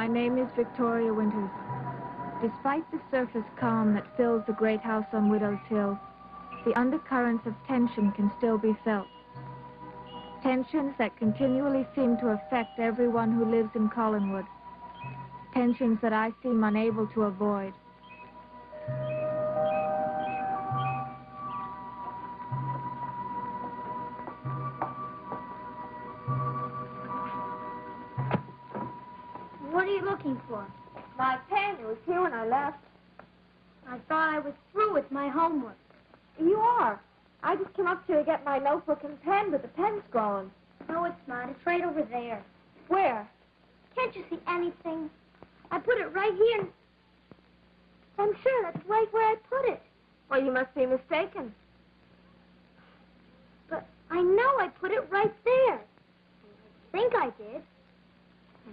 My name is Victoria Winters. Despite the surface calm that fills the great house on Widow's Hill, the undercurrents of tension can still be felt. Tensions that continually seem to affect everyone who lives in Collinwood. Tensions that I seem unable to avoid. What are you looking for? My pen. It was here when I left. I thought I was through with my homework. You are. I just came up here to get my notebook and pen, but the pen's gone. No, it's not. It's right over there. Where? Can't you see anything? I put it right here. I'm sure that's right where I put it. Well, you must be mistaken. But I know I put it right there. I think I did.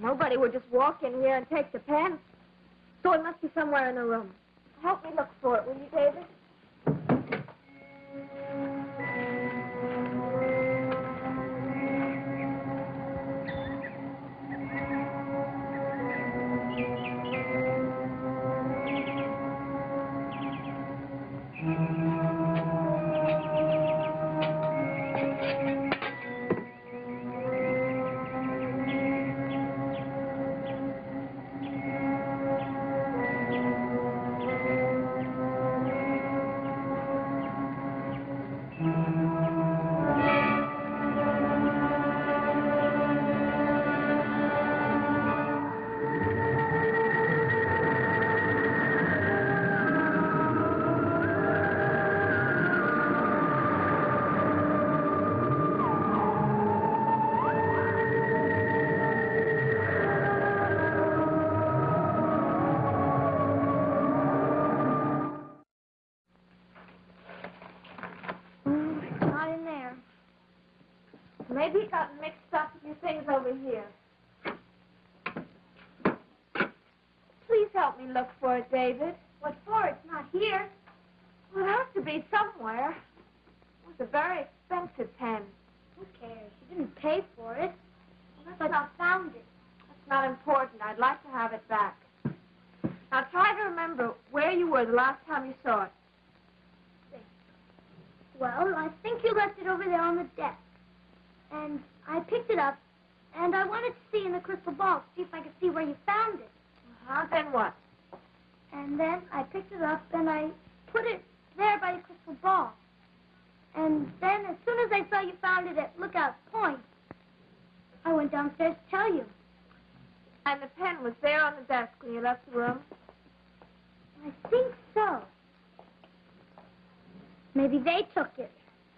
Nobody would just walk in here and take the pen. So it must be somewhere in the room. Help me look for it, will you, David? Maybe it got mixed up with your things over here. Please help me look for it, David. What for? It's not here. Well, it has to be somewhere. It was a very expensive pen. Who cares? You didn't pay for it. But I found it. That's not important. I'd like to have it back. Now try to remember where you were the last time you saw it. Well, I think you left it over there on the desk. And I picked it up, and I wanted to see in the crystal ball to see if I could see where you found it. Then what? And then I picked it up, and I put it there by the crystal ball. And then as soon as I saw you found it at Lookout Point, I went downstairs to tell you. And the pen was there on the desk when you left the room? I think so. Maybe they took it.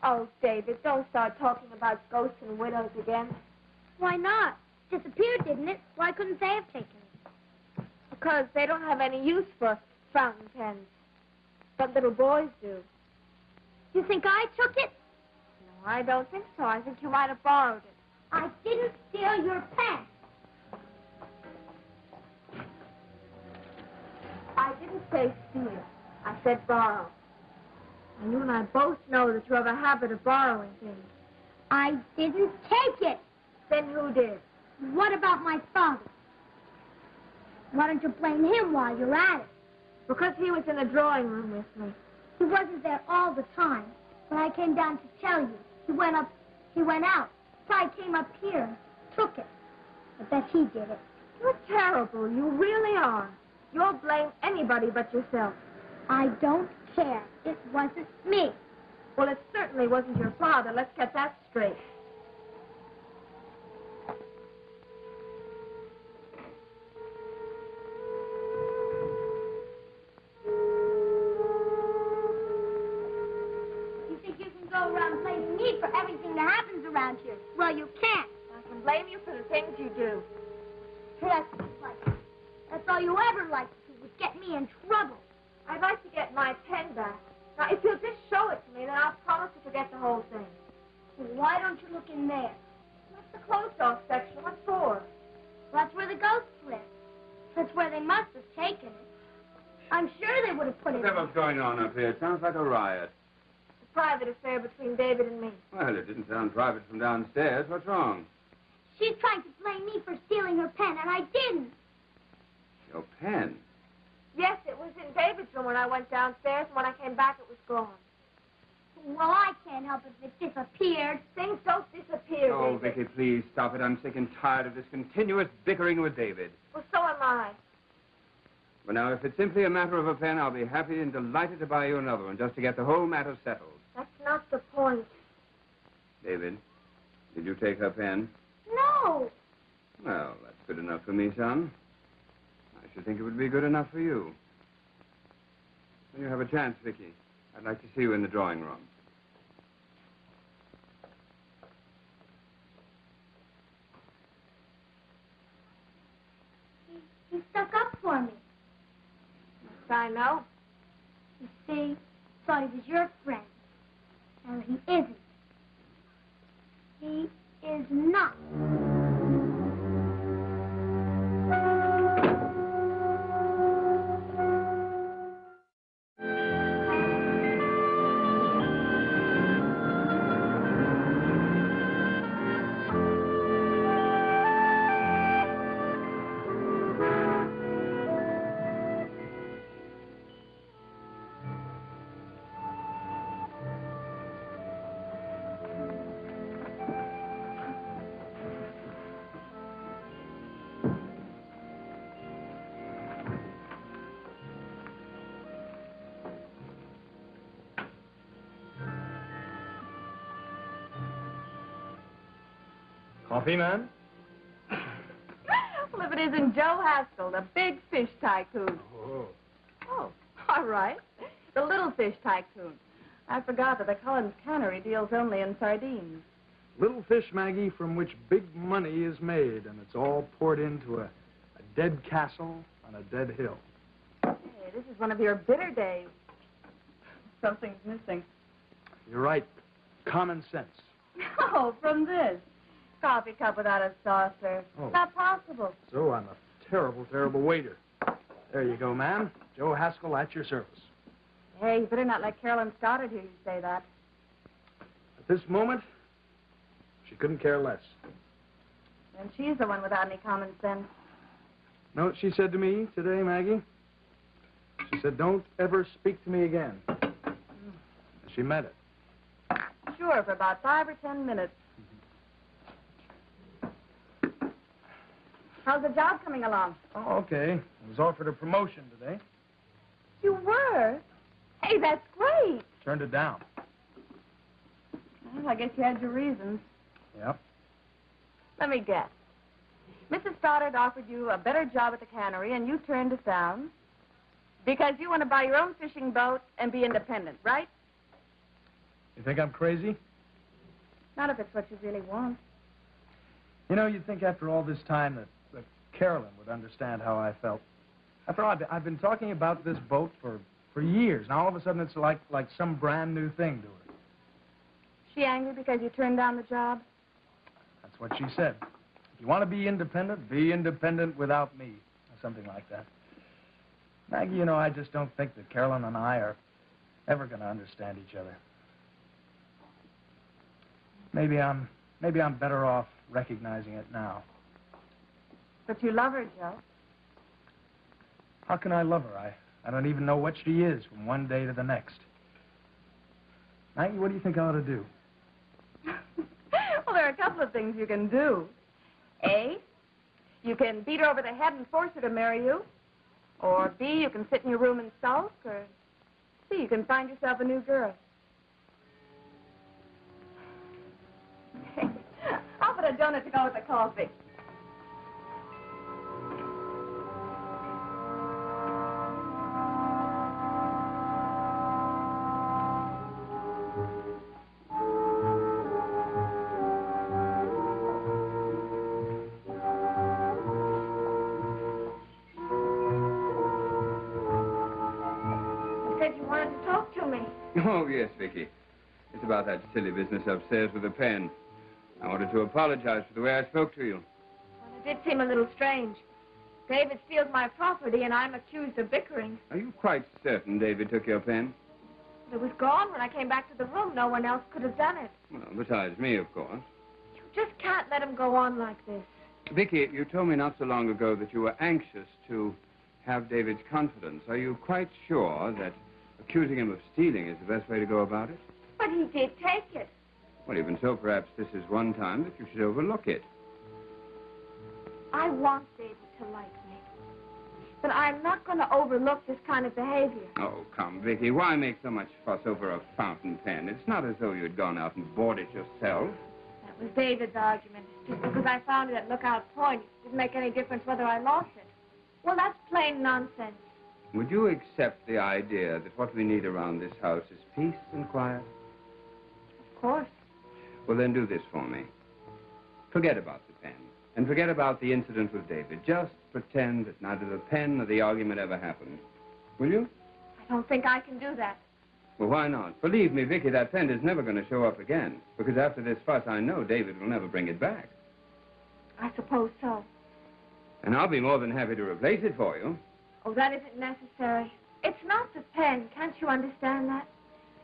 Oh, David, don't start talking about ghosts and widows again. Why not? Disappeared, didn't it? Why couldn't they have taken it? Because they don't have any use for fountain pens. But little boys do. You think I took it? No, I don't think so. I think you might have borrowed it. I didn't steal your pen. I didn't say steal. I said borrow. And you and I both know that you have a habit of borrowing things. I didn't take it. Then who did? What about my father? Why don't you blame him while you're at it? Because he was in the drawing room with me. He wasn't there all the time. When I came down to tell you, he went out. So I came up here and took it. I bet he did it. You're terrible. You really are. You'll blame anybody but yourself. I don't care. It wasn't me. Well, it certainly wasn't your father. Let's get that straight. You think you can go around blaming me for everything that happens around here? Well, you can't. I can blame you for the things you do. That's like, that's all you ever liked to do was get me in trouble. I'd like to get my pen back. Now, if you'll just show it to me, then I'll promise to forget the whole thing. Well, why don't you look in there? That's the closed-off section. What for? Well, that's where the ghosts live. That's where they must have taken it. I'm sure they would have put it in. Whatever's going on up here? It sounds like a riot. It's a private affair between David and me. Well, it didn't sound private from downstairs. What's wrong? She's trying to blame me for stealing her pen, and I didn't. Your pen? Yes, it was in David's room when I went downstairs, and when I came back, it was gone. Well, I can't help it if it disappeared. Things don't disappear, Oh, David. Vicky, please stop it. I'm sick and tired of this continuous bickering with David. Well, so am I. But now, if it's simply a matter of a pen, I'll be happy and delighted to buy you another one, just to get the whole matter settled. That's not the point. David, did you take her pen? No. Well, that's good enough for me, son. I should think it would be good enough for you. When you have a chance, Vicky, I'd like to see you in the drawing room. He stuck up for me. Yes, I know. You see, thought he was your friend. And he isn't. He is not. Coffee, man? Well, if it isn't Joe Haskell, the big fish tycoon. Oh. Oh, all right. The little fish tycoon. I forgot that the Collins Cannery deals only in sardines. Little fish, Maggie, from which big money is made, and it's all poured into a dead castle on a dead hill. Hey, this is one of your bitter days. Something's missing. You're right. Common sense. Oh, from this. Coffee cup without a saucer. Oh. Not possible. So I'm a terrible, terrible waiter. There you go, ma'am. Joe Haskell at your service. Hey, you better not let Carolyn Stoddard hear you say that. At this moment, she couldn't care less. And she's the one without any common sense. Know what she said to me today, Maggie? She said, don't ever speak to me again. And she meant it. Sure, for about 5 or 10 minutes. How's the job coming along? Oh, okay. I was offered a promotion today. You were? Hey, that's great. Turned it down. Well, I guess you had your reasons. Yep. Let me guess. Mrs. Stoddard offered you a better job at the cannery, and you turned it down because you want to buy your own fishing boat and be independent, right? You think I'm crazy? Not if it's what you really want. You know, you'd think after all this time that Carolyn would understand how I felt. After all, I've been talking about this boat for years. Now, all of a sudden, it's like some brand new thing to her. She angry because you turned down the job? That's what she said. If you want to be independent without me. Or something like that. Maggie, you know, I just don't think that Carolyn and I are ever going to understand each other. Maybe I'm better off recognizing it now. But you love her, Joe. How can I love her? I don't even know what she is from one day to the next. Maggie, what do you think I ought to do? Well, there are a couple of things you can do. A, you can beat her over the head and force her to marry you. Or B, you can sit in your room and sulk. Or C, you can find yourself a new girl. How about a donut to go with the coffee? You said you wanted to talk to me. Oh, yes, Vicky. It's about that silly business upstairs with the pen. I wanted to apologize for the way I spoke to you. Well, it did seem a little strange. David steals my property, and I'm accused of bickering. Are you quite certain David took your pen? It was gone when I came back to the room. No one else could have done it. Well, besides me, of course. You just can't let him go on like this. Vicky, you told me not so long ago that you were anxious to have David's confidence. Are you quite sure that accusing him of stealing is the best way to go about it? But he did take it. Well, even so, perhaps this is one time that you should overlook it. I want David to like me. But I'm not going to overlook this kind of behavior. Oh, come, Vicky, why make so much fuss over a fountain pen? It's not as though you'd gone out and bought it yourself. That was David's argument. Just because I found it at Lookout Point, it didn't make any difference whether I lost it. Well, that's plain nonsense. Would you accept the idea that what we need around this house is peace and quiet? Of course. Well, then do this for me. Forget about the pen. And forget about the incident with David. Just pretend that neither the pen nor the argument ever happened. Will you? I don't think I can do that. Well, why not? Believe me, Vicky, that pen is never going to show up again. Because after this fuss, I know David will never bring it back. I suppose so. And I'll be more than happy to replace it for you. Oh, that isn't necessary. It's not the pen. Can't you understand that?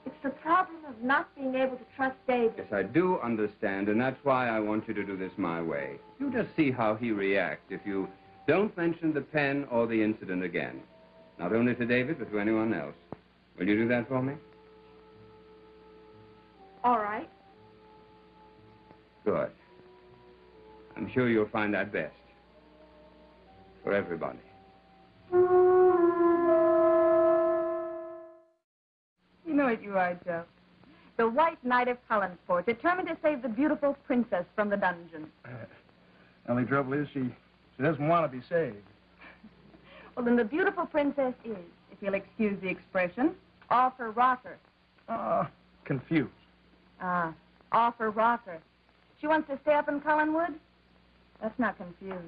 It's the problem of not being able to trust David. Yes, I do understand, and that's why I want you to do this my way. You just see how he reacts if you don't mention the pen or the incident again. Not only to David, but to anyone else. Will you do that for me? All right. Good. I'm sure you'll find that best. For everybody. You know what you are, Joe. The White Knight of Collinsport, determined to save the beautiful princess from the dungeon. Only trouble is she doesn't want to be saved. Well, then the beautiful princess is, if you'll excuse the expression, off her rocker. Confused. Off her rocker. She wants to stay up in Collinwood? That's not confused.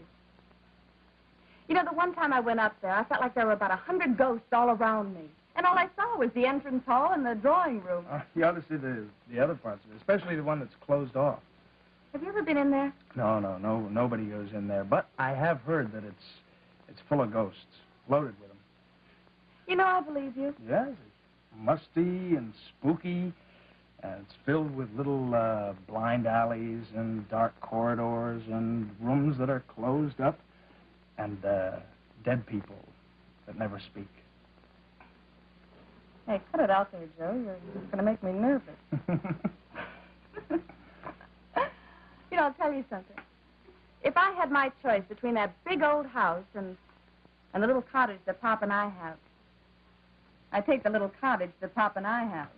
You know, the one time I went up there, I felt like there were about 100 ghosts all around me. And all I saw was the entrance hall and the drawing room. You ought to see the other parts of it, especially the one that's closed off. Have you ever been in there? No, nobody goes in there. But I have heard that it's full of ghosts, loaded with them. You know, I believe you. Yes, it's musty and spooky, and it's filled with little blind alleys and dark corridors and rooms that are closed up, and dead people that never speak. Hey, cut it out there, Joe. You're going to make me nervous. You know, I'll tell you something. If I had my choice between that big old house and the little cottage that Pop and I have, I'd take the little cottage that Pop and I have.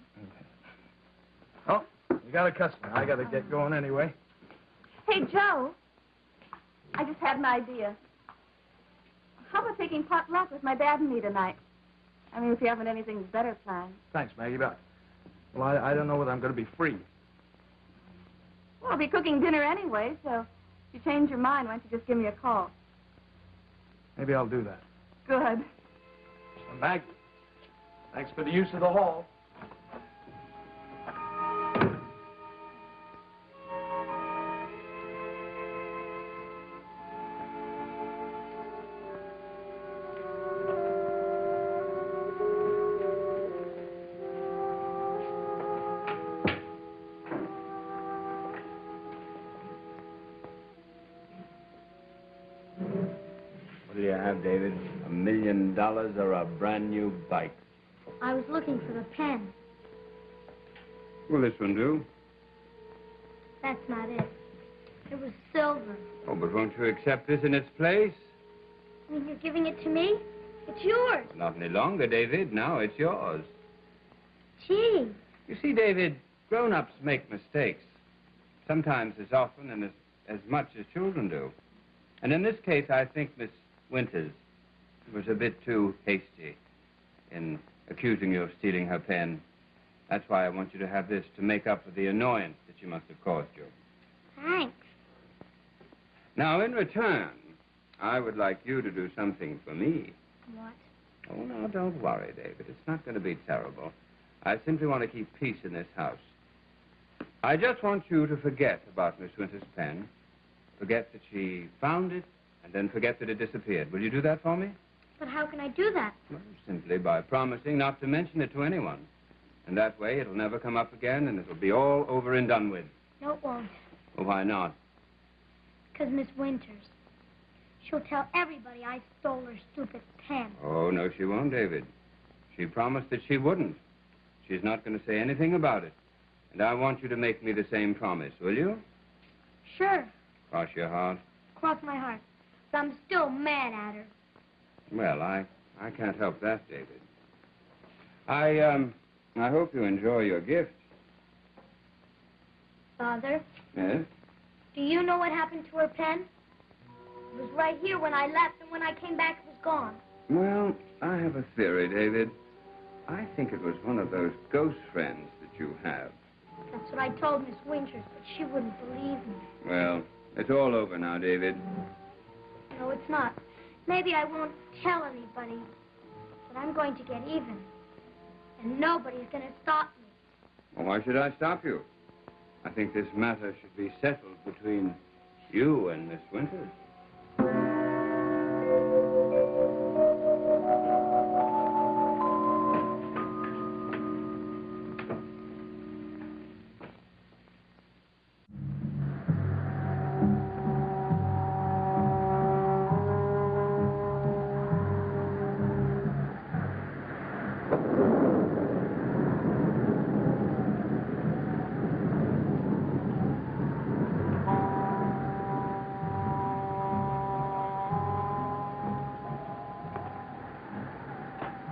Oh, you got a customer. I got to get going anyway. Hey, Joe, I just had an idea. How about taking pot luck with my dad and me tonight? I mean, if you haven't anything better planned. Thanks, Maggie, but... Well, I don't know whether I'm going to be free. Well, I'll be cooking dinner anyway, so if you change your mind, why don't you just give me a call? Maybe I'll do that. Good. Maggie, thanks for the use of the hall. What do you have, David? $1 million or a brand new bike? I was looking for the pen. Will this one do? That's not it. It was silver. Oh, but won't you accept this in its place? I mean, you're giving it to me? It's yours. Not any longer, David. Now it's yours. Gee. You see, David, grown-ups make mistakes. Sometimes as often and as much as children do. And in this case, I think Miss Winters was a bit too hasty in accusing you of stealing her pen. That's why I want you to have this to make up for the annoyance that she must have caused you. Thanks. Now, in return, I would like you to do something for me. What? Oh, no, don't worry, David. It's not going to be terrible. I simply want to keep peace in this house. I just want you to forget about Miss Winters' pen, forget that she found it, and then forget that it disappeared. Will you do that for me? But how can I do that? Well, simply by promising not to mention it to anyone. And that way, it'll never come up again, and it'll be all over and done with. No, it won't. Well, why not? Because Miss Winters, She'll tell everybody I stole her stupid pen. Oh, no, she won't, David. She promised that she wouldn't. She's not going to say anything about it. And I want you to make me the same promise, will you? Sure. Cross your heart. Cross my heart. But I'm still mad at her. Well, I can't help that, David. I hope you enjoy your gift. Father, Yes? do you know what happened to her pen? It was right here when I left, and when I came back, it was gone. Well, I have a theory, David. I think it was one of those ghost friends that you have. That's what I told Miss Winters, but she wouldn't believe me. Well, it's all over now, David. No, it's not. Maybe I won't tell anybody, but I'm going to get even. And nobody's going to stop me. Well, why should I stop you? I think this matter should be settled between you and Miss Winters.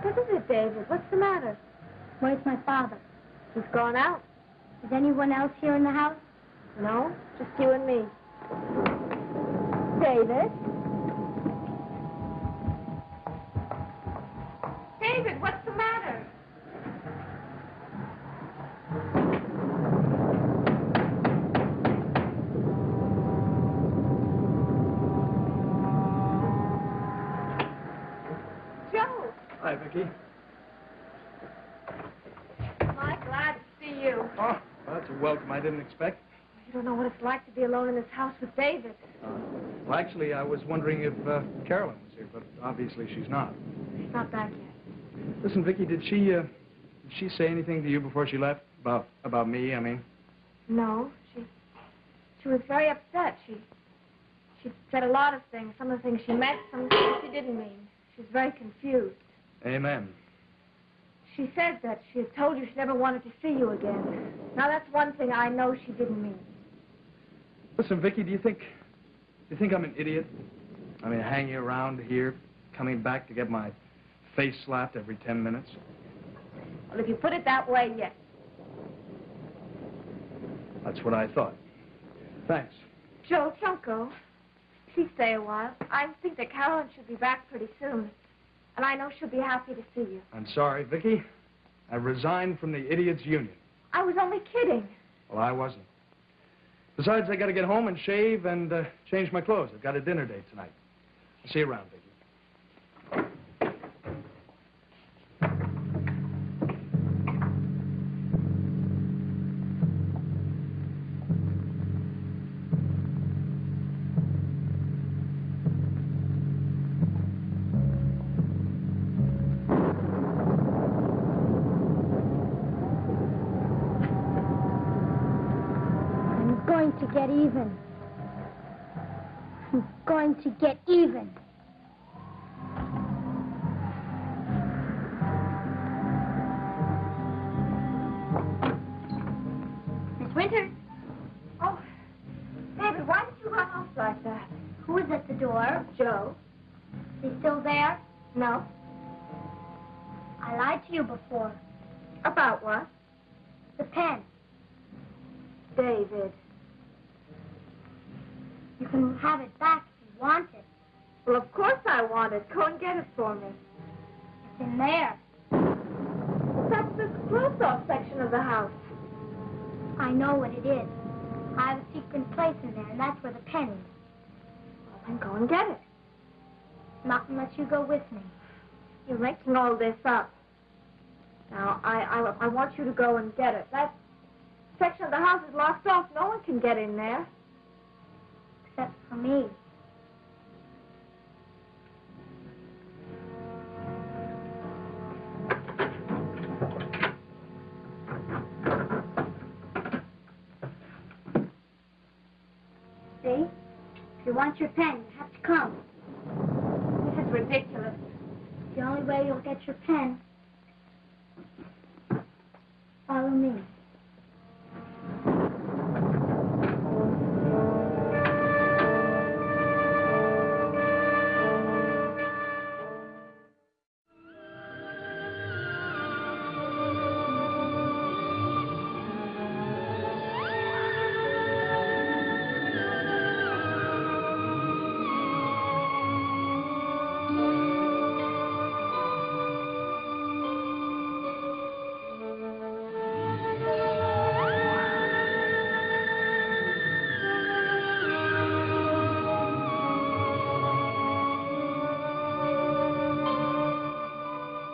What is it, David? What's the matter? Where's my father? He's gone out. Is anyone else here in the house? No, just you and me. David? David, what's the matter? Joe! Hi, Vicky. My, glad to see you. Oh, that's a welcome I didn't expect. You don't know what it's like to be alone in this house with David. Well, actually, I was wondering if Carolyn was here, but obviously she's not. He's not back yet. Listen, Vicky, did she say anything to you before she left? About me, I mean? No, she was very upset. She said a lot of things. Some of the things she meant, some things she didn't mean. She was very confused. Amen. She said that she had told you she never wanted to see you again. Now, that's one thing I know she didn't mean. Listen, Vicky, do you think I'm an idiot? I mean, hanging around here, coming back to get my face slapped every 10 minutes? Well, if you put it that way, yes. That's what I thought. Thanks. Joe, don't go. Please stay a while. I think that Carolyn should be back pretty soon. And I know she'll be happy to see you. I'm sorry, Vicky. I resigned from the Idiots Union. I was only kidding. Well, I wasn't. Besides, I got to get home and shave and change my clothes. I've got a dinner date tonight. I'll see you around, Vicky. To get even. I'm going to get even. Miss Winters? Oh, David, why did you run off like that? Who is at the door? Joe. Is he still there? No. I lied to you before. About what? The pen. David. You can have it back if you want it. Well, of course I want it. Go and get it for me. It's in there. That's the close-off section of the house. I know what it is. I have a secret place in there, and that's where the pen is. Well, then go and get it. Not unless you go with me. You're making all this up. Now, I want you to go and get it. That section of the house is locked off. No one can get in there. Except for me. See? If you want your pen, you have to come. ridiculous. It's the only way you'll get your pen. Follow me.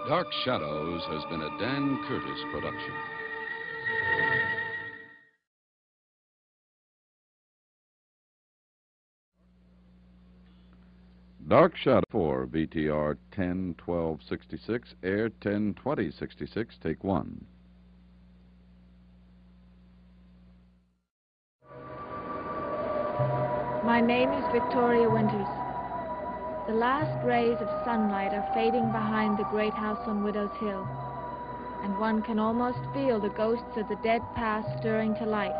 Dark Shadows has been a Dan Curtis production. Dark Shadow for VTR 10-12-66, air 10-20-66, take 1. My name is Victoria Winters. The last rays of sunlight are fading behind the great house on Widow's Hill, and one can almost feel the ghosts of the dead past stirring to life,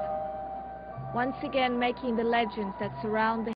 once again making the legends that surround the